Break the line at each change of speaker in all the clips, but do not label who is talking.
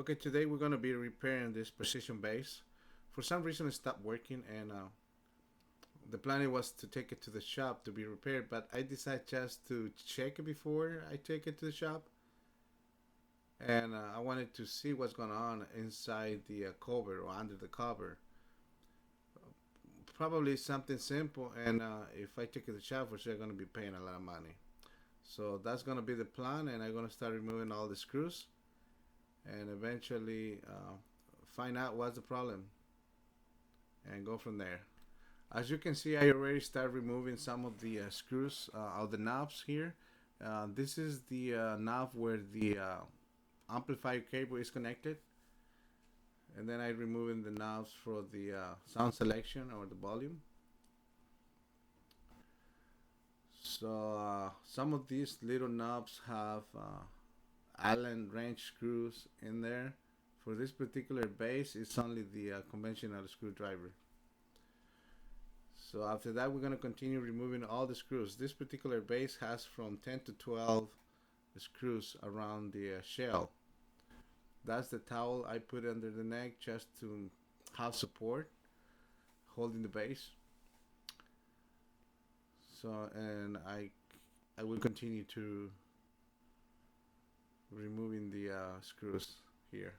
Okay, today we're going to be repairing this precision base. For some reason it stopped working, and the plan was to take it to the shop to be repaired, but I decided just to check it before I take it to the shop. And I wanted to see what's going on inside the cover or under the cover. Probably something simple, and if I take it to the shop, we're sure going to be paying a lot of money. So that's going to be the plan, and I'm going to start removing all the screws and eventually find out what's the problem and go from there. As you can see, I already started removing some of the screws of the knobs here. This is the knob where the amplifier cable is connected, and then I'm removing the knobs for the sound selection or the volume. So some of these little knobs have Allen wrench screws in there. For this particular bass, it's only the conventional screwdriver. So after that, we're going to continue removing all the screws. This particular bass has from 10 to 12 screws around the shell. That's the towel I put under the neck just to have support holding the bass. So, and I will continue to removing the screws here.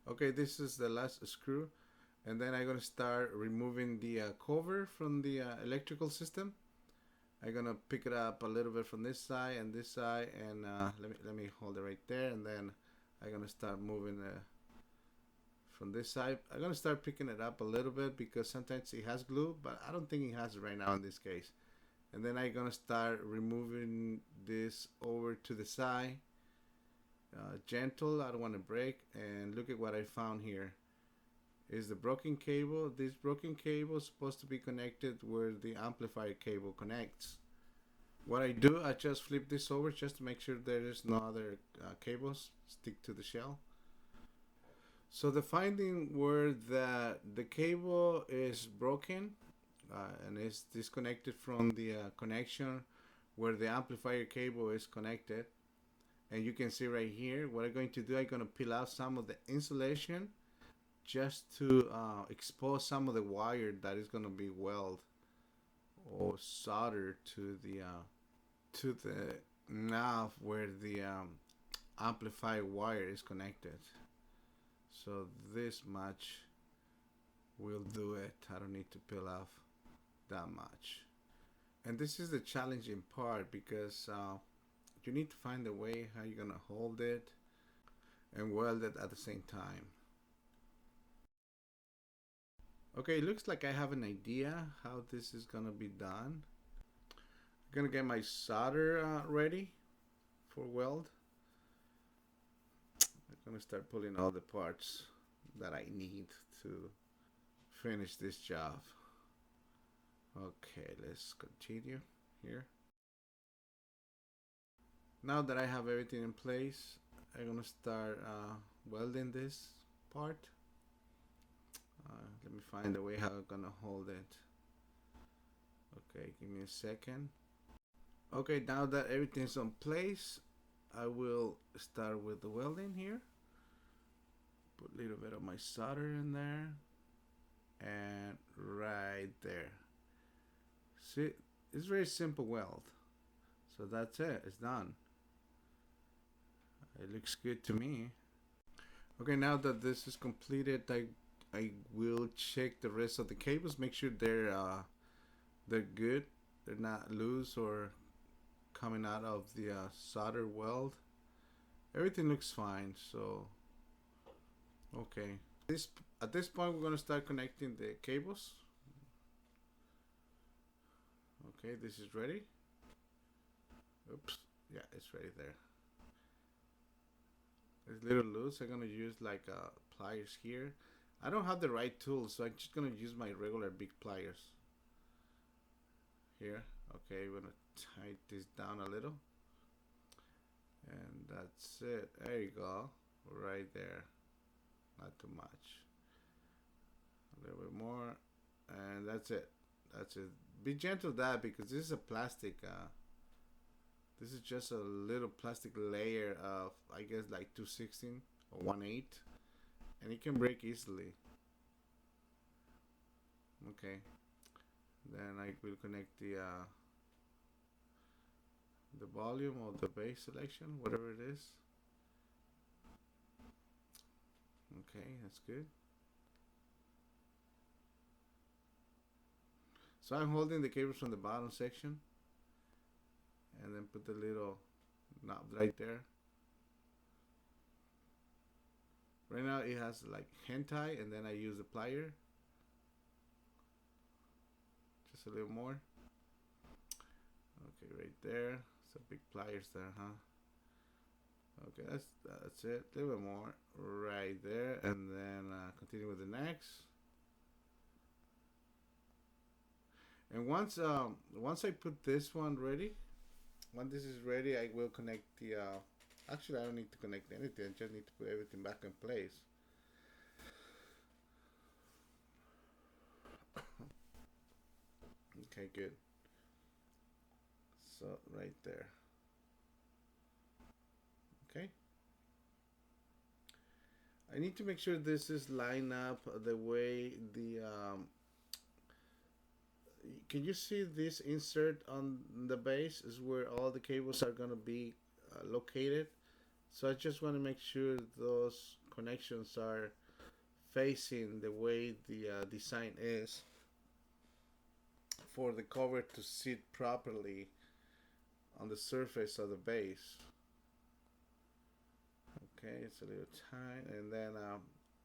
Okay, this is the last screw, and then I'm gonna start removing the cover from the electrical system. I'm gonna pick it up a little bit from this side and this side, and let me hold it right there, and then I'm gonna start moving from this side. I'm gonna start picking it up a little bit because sometimes it has glue, but I don't think it has it right now in this case. And then I'm gonna start removing this over to the side. Gentle, I don't want to break. And look at what I found here is the broken cable. This broken cable is supposed to be connected where the amplifier cable connects. What I do, I just flip this over just to make sure there is no other cables stick to the shell. So the finding were that the cable is broken and is disconnected from the connection where the amplifier cable is connected. And you can see right here what I'm going to do. I'm going to peel out some of the insulation just to expose some of the wire that is going to be welded or soldered to the knob where the amplifier wire is connected. So this much will do it. I don't need to peel off that much. And this is the challenging part because you need to find a way how you're gonna hold it and weld it at the same time. Okay, it looks like I have an idea how this is gonna be done. I'm gonna get my solder ready for weld. I'm gonna start pulling all the parts that I need to finish this job. Okay, let's continue here. Now that I have everything in place, I'm gonna start welding this part. Let me find a way how I'm gonna hold it. Okay, give me a second. Okay, now that everything's in place, I will start with the welding here. Put a little bit of my solder in there and right there. See, it's very simple weld. So that's it, it's done. It looks good to me. Okay, now that this is completed, I will check the rest of the cables, make sure they're good, they're not loose or coming out of the solder weld. Everything looks fine, so okay. At this point, we're gonna start connecting the cables. Okay, this is ready. Oops, yeah, it's ready there. It's a little loose. I'm gonna use like pliers here. I don't have the right tools, so I'm just gonna use my regular big pliers here. Okay, we're gonna tighten this down a little. And that's it. There you go. Right there. Not too much. A little bit more. And that's it. That's it. Be gentle with that because this is a plastic. This is just a little plastic layer of, I guess, like 216 or 1/8. And it can break easily. Okay. Then I will connect the volume or the bass selection, whatever it is. Okay, that's good. So I'm holding the cables from the bottom section and then put the little knob right there. Right now it has like hand tie, and then I use the plier. Just a little more. Okay, right there. So big pliers there, huh? Okay, that's it. A little bit more right there, and then continue with the next. And once I put this one ready, when this is ready, I will connect the. Actually, I don't need to connect anything. I just need to put everything back in place. Okay, good. So right there. Okay. I need to make sure this is lined up the way the can you see this insert on the base is where all the cables are going to be located. So I just want to make sure those connections are facing the way the design is for the cover to sit properly on the surface of the base. Okay, it's a little tight, and then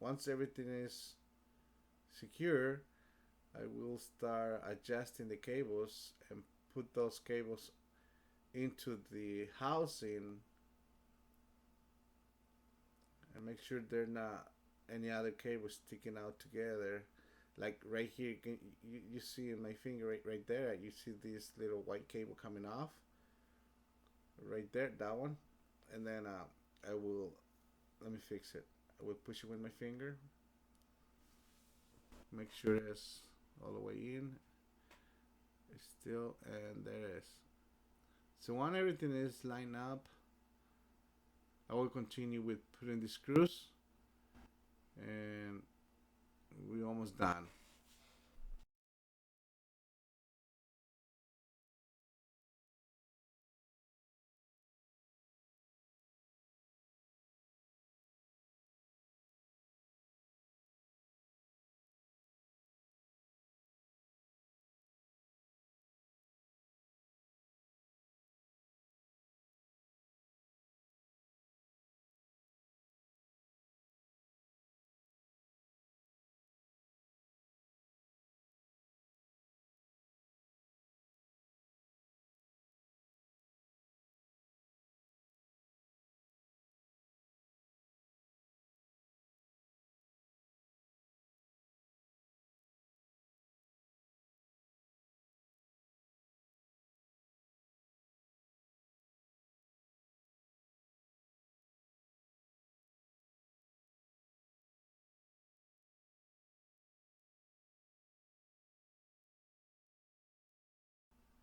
once everything is secure, I will start adjusting the cables and put those cables into the housing and make sure they're not any other cables sticking out together. Like right here, you see in my finger right there, you see this little white cable coming off right there, that one. And then I will, let me fix it. I will push it with my finger, make sure it's all the way in. It's still, and there it is. So when everything is lined up, I will continue with putting the screws, and we're almost done.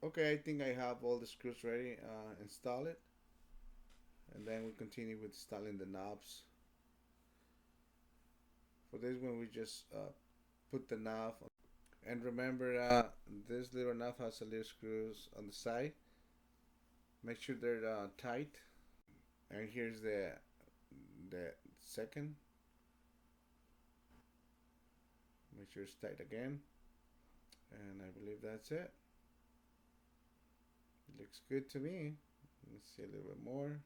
Okay, I think I have all the screws ready. Install it, and then we continue with installing the knobs. For this one, we just put the knob on. And remember, this little knob has a little screws on the side. Make sure they're tight. And here's the second. Make sure it's tight again. And I believe that's it. It looks good to me. Let's see a little bit more.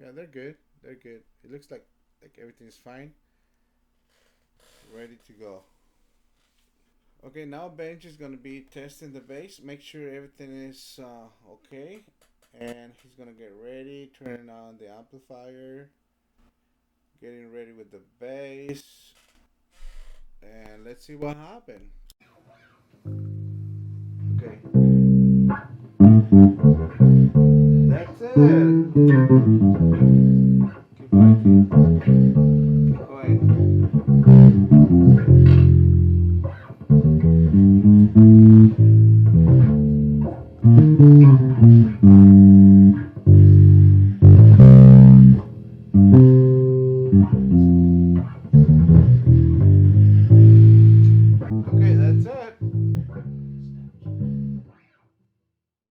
Yeah, they're good. They're good. It looks like everything is fine. Ready to go. Okay, now Benj is gonna be testing the bass. Make sure everything is okay, and he's gonna get ready, turning on the amplifier, getting ready with the bass, and let's see what happened. Okay, that's it.